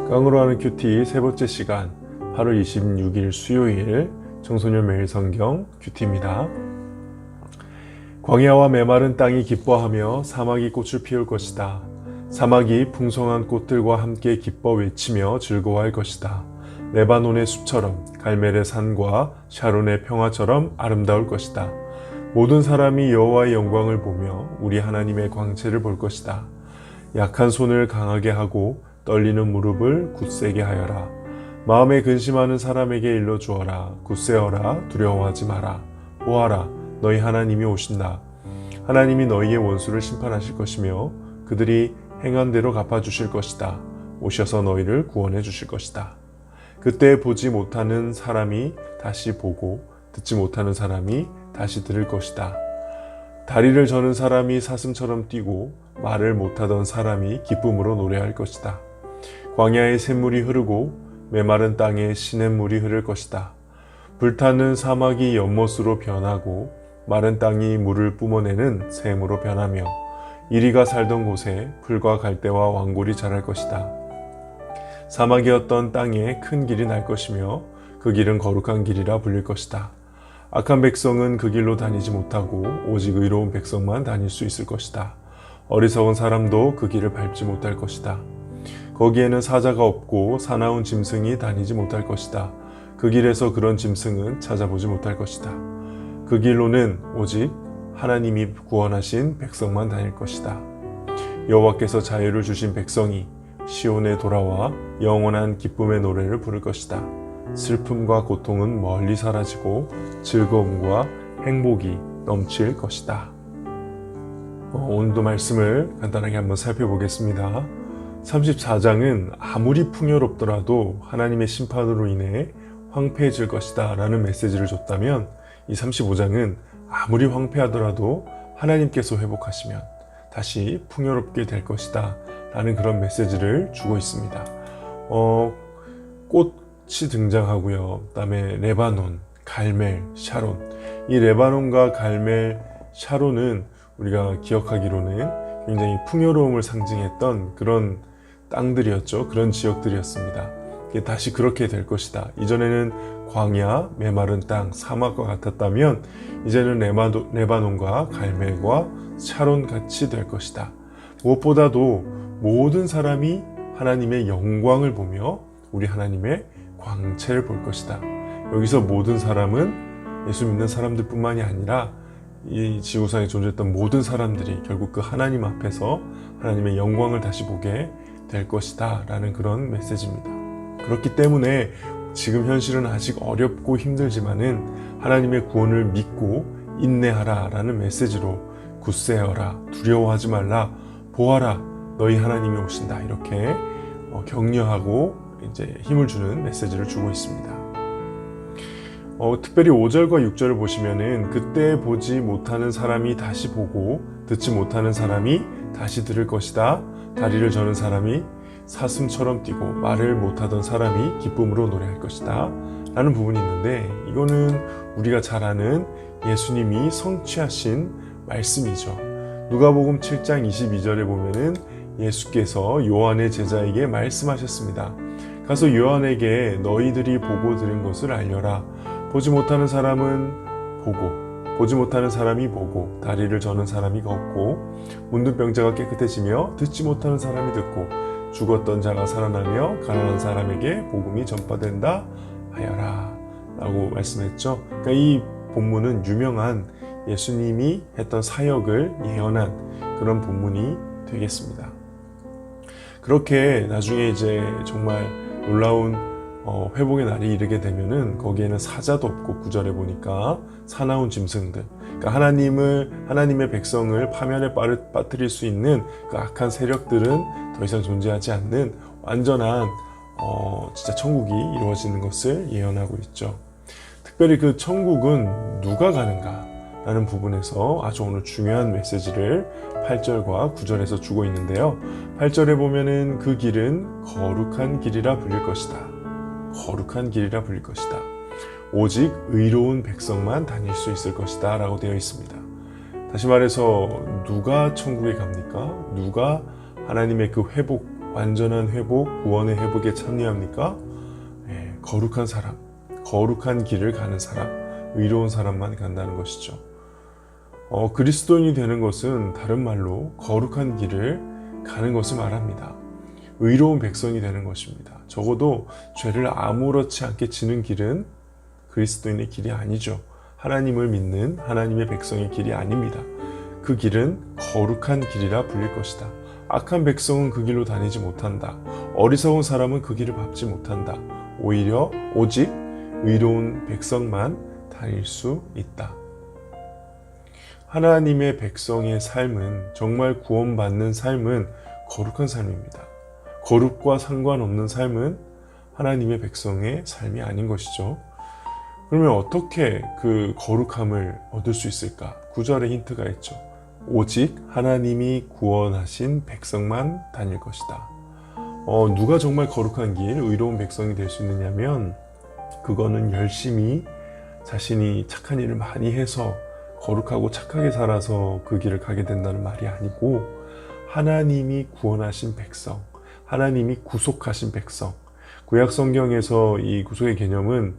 깡으로 하는 큐티 세 번째 시간 8월 26일 수요일 청소년 매일 성경 큐티입니다. 광야와 메마른 땅이 기뻐하며 사막이 꽃을 피울 것이다. 사막이 풍성한 꽃들과 함께 기뻐 외치며 즐거워할 것이다. 레바논의 숲처럼 갈멜의 산과 샤론의 평화처럼 아름다울 것이다. 모든 사람이 여호와의 영광을 보며 우리 하나님의 광채를 볼 것이다. 약한 손을 강하게 하고 떨리는 무릎을 굳세게 하여라. 마음에 근심하는 사람에게 일러주어라. 굳세어라. 두려워하지 마라. 보아라. 너희 하나님이 오신다. 하나님이 너희의 원수를 심판하실 것이며 그들이 행한 대로 갚아주실 것이다. 오셔서 너희를 구원해 주실 것이다. 그때 보지 못하는 사람이 다시 보고 듣지 못하는 사람이 다시 들을 것이다. 다리를 저는 사람이 사슴처럼 뛰고 말을 못하던 사람이 기쁨으로 노래할 것이다. 광야에 샘물이 흐르고 메마른 땅에 시냇물이 흐를 것이다. 불타는 사막이 연못으로 변하고 마른 땅이 물을 뿜어내는 샘으로 변하며 이리가 살던 곳에 풀과 갈대와 왕골이 자랄 것이다. 사막이었던 땅에 큰 길이 날 것이며 그 길은 거룩한 길이라 불릴 것이다. 악한 백성은 그 길로 다니지 못하고 오직 의로운 백성만 다닐 수 있을 것이다. 어리석은 사람도 그 길을 밟지 못할 것이다. 거기에는 사자가 없고 사나운 짐승이 다니지 못할 것이다. 그 길에서 그런 짐승은 찾아보지 못할 것이다. 그 길로는 오직 하나님이 구원하신 백성만 다닐 것이다. 여호와께서 자유를 주신 백성이 시온에 돌아와 영원한 기쁨의 노래를 부를 것이다. 슬픔과 고통은 멀리 사라지고 즐거움과 행복이 넘칠 것이다. 오늘도 말씀을 간단하게 한번 살펴보겠습니다. 34장은 아무리 풍요롭더라도 하나님의 심판으로 인해 황폐해질 것이다 라는 메시지를 줬다면 이 35장은 아무리 황폐하더라도 하나님께서 회복하시면 다시 풍요롭게 될 것이다 라는 그런 메시지를 주고 있습니다. 꽃이 등장하고요. 그 다음에 레바논, 갈멜, 샤론. 이 레바논과 갈멜, 샤론은 우리가 기억하기로는 굉장히 풍요로움을 상징했던 그런 땅들이었죠. 그런 지역들이었습니다. 다시 그렇게 될 것이다. 이전에는 광야, 메마른 땅, 사막과 같았다면 이제는 레바논과 갈멜과 샤론 같이 될 것이다. 무엇보다도 모든 사람이 하나님의 영광을 보며 우리 하나님의 광채를 볼 것이다. 여기서 모든 사람은 예수 믿는 사람들 뿐만이 아니라 이 지구상에 존재했던 모든 사람들이 결국 그 하나님 앞에서 하나님의 영광을 다시 보게 될 것이다 라는 그런 메시지입니다. 그렇기 때문에 지금 현실은 아직 어렵고 힘들지만은 하나님의 구원을 믿고 인내하라 라는 메시지로 굳세어라, 두려워하지 말라, 보아라, 너희 하나님이 오신다 이렇게 격려하고 이제 힘을 주는 메시지를 주고 있습니다. 특별히 5절과 6절을 보시면은 그때 보지 못하는 사람이 다시 보고 듣지 못하는 사람이 다시 들을 것이다. 다리를 저는 사람이 사슴처럼 뛰고 말을 못하던 사람이 기쁨으로 노래할 것이다 라는 부분이 있는데 이거는 우리가 잘 아는 예수님이 성취하신 말씀이죠. 누가복음 7장 22절에 보면은 예수께서 요한의 제자에게 말씀하셨습니다. 가서 요한에게 너희들이 보고 들은 것을 알려라. 보지 못하는 사람은 보고 보지 못하는 사람이 보고 다리를 저는 사람이 걷고 문둥 병자가 깨끗해지며 듣지 못하는 사람이 듣고 죽었던 자가 살아나며 가난한 사람에게 복음이 전파된다 하여라 라고 말씀했죠. 그러니까 이 본문은 유명한 예수님이 했던 사역을 예언한 그런 본문이 되겠습니다. 그렇게 나중에 이제 정말 놀라운 회복의 날이 이르게 되면은 거기에는 사자도 없고 9절에 보니까 사나운 짐승들, 그러니까 하나님의 백성을 파멸에 빠뜨릴 수 있는 그 악한 세력들은 더 이상 존재하지 않는 완전한 진짜 천국이 이루어지는 것을 예언하고 있죠. 특별히 그 천국은 누가 가는가 라는 부분에서 아주 오늘 중요한 메시지를 8절과 9절에서 주고 있는데요. 8절에 보면은 그 길은 거룩한 길이라 불릴 것이다. 거룩한 길이라 불릴 것이다. 오직 의로운 백성만 다닐 수 있을 것이다 라고 되어 있습니다. 다시 말해서 누가 천국에 갑니까? 누가 하나님의 그 회복 완전한 회복, 구원의 회복에 참여합니까? 거룩한 사람, 거룩한 길을 가는 사람, 의로운 사람만 간다는 것이죠. 그리스도인이 되는 것은 다른 말로 거룩한 길을 가는 것을 말합니다. 의로운 백성이 되는 것입니다. 적어도 죄를 아무렇지 않게 지는 길은 그리스도인의 길이 아니죠. 하나님을 믿는 하나님의 백성의 길이 아닙니다. 그 길은 거룩한 길이라 불릴 것이다. 악한 백성은 그 길로 다니지 못한다. 어리석은 사람은 그 길을 밟지 못한다. 오히려 오직 의로운 백성만 다닐 수 있다. 하나님의 백성의 삶은, 정말 구원받는 삶은 거룩한 삶입니다. 거룩과 상관없는 삶은 하나님의 백성의 삶이 아닌 것이죠. 그러면 어떻게 그 거룩함을 얻을 수 있을까? 9절에 힌트가 있죠. 오직 하나님이 구원하신 백성만 다닐 것이다. 누가 정말 거룩한 길, 의로운 백성이 될 수 있느냐면, 그거는 열심히 자신이 착한 일을 많이 해서 거룩하고 착하게 살아서 그 길을 가게 된다는 말이 아니고, 하나님이 구원하신 백성, 하나님이 구속하신 백성. 구약 성경에서 이 구속의 개념은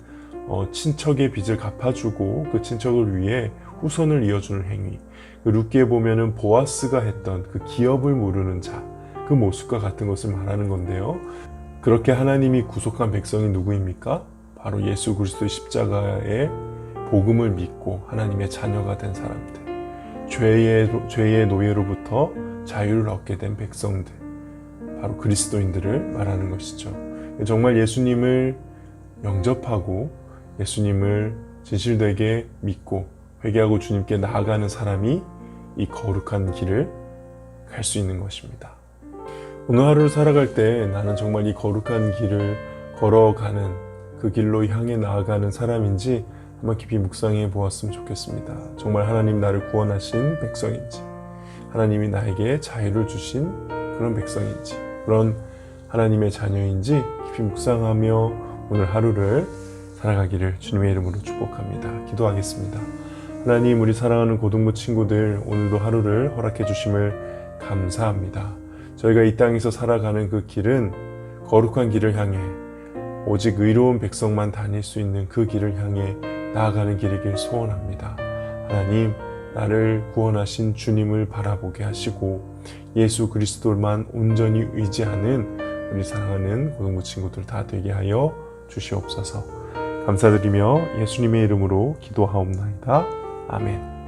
친척의 빚을 갚아주고 그 친척을 위해 후손을 이어주는 행위. 룻기에 보면은 보아스가 했던 그 기업을 모르는 자, 그 모습과 같은 것을 말하는 건데요. 그렇게 하나님이 구속한 백성이 누구입니까? 바로 예수 그리스도의 십자가의 복음을 믿고 하나님의 자녀가 된 사람들, 죄의 노예로부터 자유를 얻게 된 백성들, 바로 그리스도인들을 말하는 것이죠. 정말 예수님을 영접하고 예수님을 진실되게 믿고 회개하고 주님께 나아가는 사람이 이 거룩한 길을 갈 수 있는 것입니다. 오늘 하루를 살아갈 때 나는 정말 이 거룩한 길을 걸어가는, 그 길로 향해 나아가는 사람인지 한번 깊이 묵상해 보았으면 좋겠습니다. 정말 하나님 나를 구원하신 백성인지, 하나님이 나에게 자유를 주신 그런 백성인지, 그런 하나님의 자녀인지 깊이 묵상하며 오늘 하루를 살아가기를 주님의 이름으로 축복합니다. 기도하겠습니다. 하나님, 우리 사랑하는 고등부 친구들, 오늘도 하루를 허락해 주심을 감사합니다. 저희가 이 땅에서 살아가는 그 길은 거룩한 길을 향해 오직 의로운 백성만 다닐 수 있는 그 길을 향해 나아가는 길이길 소원합니다. 하나님, 나를 구원하신 주님을 바라보게 하시고 예수 그리스도만 온전히 의지하는 우리 사랑하는 고등부 친구들 다 되게 하여 주시옵소서. 감사드리며 예수님의 이름으로 기도하옵나이다. 아멘.